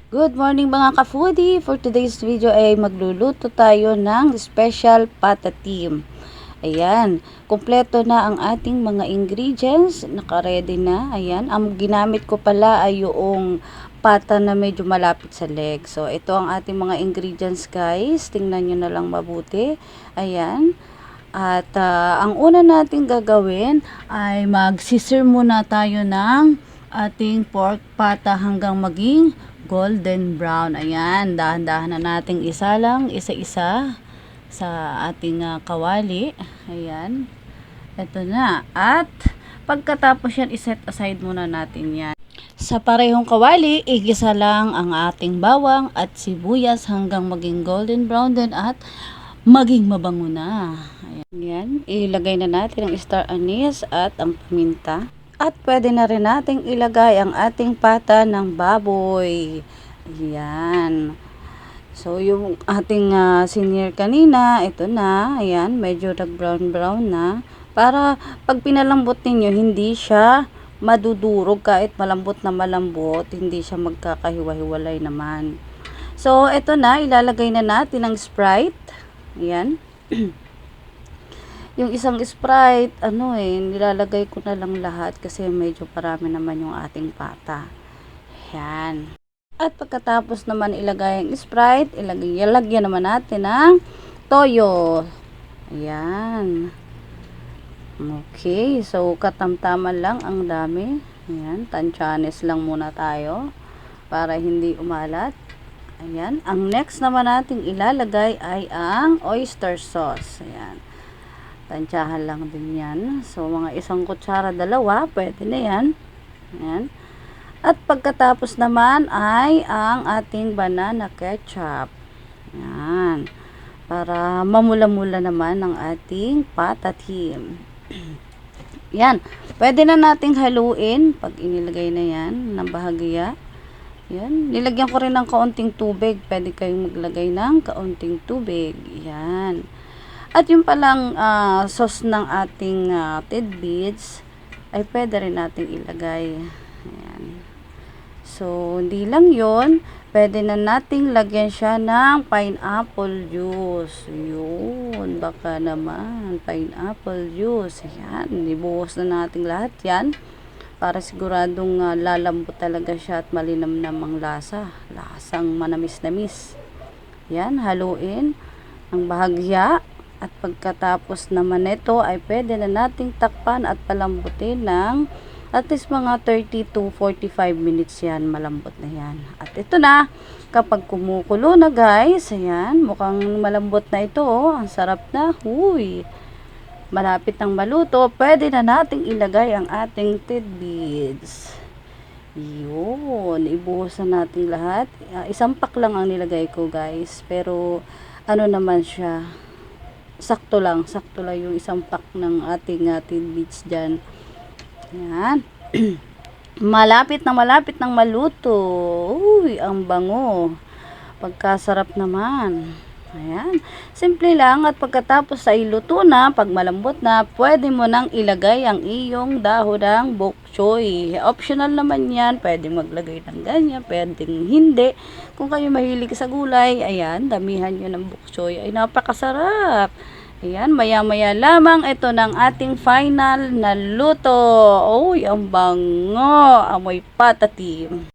Good morning mga ka-foodie! For today's video ay magluluto tayo ng special pata team. Ayan, kumpleto na ang ating mga ingredients, naka-ready na. Ayan, ang ginamit ko pala ay yung pata na medyo malapit sa leg. So, ito ang ating mga ingredients guys. Tingnan nyo na lang mabuti. Ayan. At ang una nating gagawin ay mag-sisir muna tayo ng ating pork pata hanggang maging golden brown. Ayan, dahan-dahan na nating isalang isa-isa sa ating kawali. Ayan, ito na. At pagkatapos yan, iset aside muna natin yan. Sa parehong kawali, igisa lang ang ating bawang at sibuyas hanggang maging golden brown din at maging mabango na. Ayan, ilagay na natin ang star anise at ang paminta. At pwede na rin nating ilagay ang ating pata ng baboy. Ayan. So, yung ating senior kanina, ito na. Ayan, medyo nag-brown-brown na. Para pag pinalambot ninyo, hindi siya madudurog kahit malambot na malambot. Hindi siya magkakahiwa-hiwalay naman. So, ito na. Ilalagay na natin ang Sprite. Ayan. Yung isang Sprite, nilalagay ko na lang lahat kasi medyo parami naman yung ating pata. Yan. At pagkatapos naman ilagay ang Sprite, ilagyan naman natin ng toyo. Ayan. Okay, so katamtaman lang ang dami. Ayan, tansyanes lang muna tayo para hindi umalat. Ayan, ang next naman nating ilalagay ay ang oyster sauce. Ayan. Tansyahan lang din yan. So, mga isang kutsara, dalawa, pwede na yan. Ayan. At pagkatapos naman ay ang ating banana ketchup. Ayan. Para mamula-mula naman ang ating patatim. Yan. Pwede na nating haluin pag inilagay na yan ng bahagya. Yan. Nilagyan ko rin ng kaunting tubig. Pwede kayong maglagay ng kaunting tubig. Yan. At yung palang sauce ng ating tidbits ay pwede rin nating ilagay. Ayan. So, hindi lang yon, pwede na nating lagyan siya ng pineapple juice. Yun, baka naman, pineapple juice. Ayan, ibuhos na natin lahat yan para siguradong lalambot talaga siya at malinamnam ang lasa. Lasang manamis-namis. Yan, haluin ang bahagya. At pagkatapos naman nito ay pwede na nating takpan at palambutin ng at least mga 30 to 45 minutes yan. Malambot na yan. At ito na, kapag kumukulo na guys, ayan, mukhang malambot na ito. Oh. Ang sarap na. Huy! Malapit ng maluto, pwede na nating ilagay ang ating tidbits. Yun, ibuhos na natin lahat. Isang pack lang ang nilagay ko guys. Pero ano naman siya, sakto lang yung isang pack ng ating tidbits dyan. Yan. malapit ng maluto. Uy, ang bango. Pagkasarap naman. Ayan. Simple lang at pagkatapos sa iluto na, pag malambot na, pwede mo nang ilagay ang iyong dahon ng bok choy. Optional naman yan. Pwede maglagay ng ganyan, pwedeng hindi. Kung kayo mahilig sa gulay, ayan, damihan nyo ng bok choy. Ay, napakasarap. Ayan, maya-maya lamang ito ng ating final na luto. Uy, ang bango. Amoy patatim.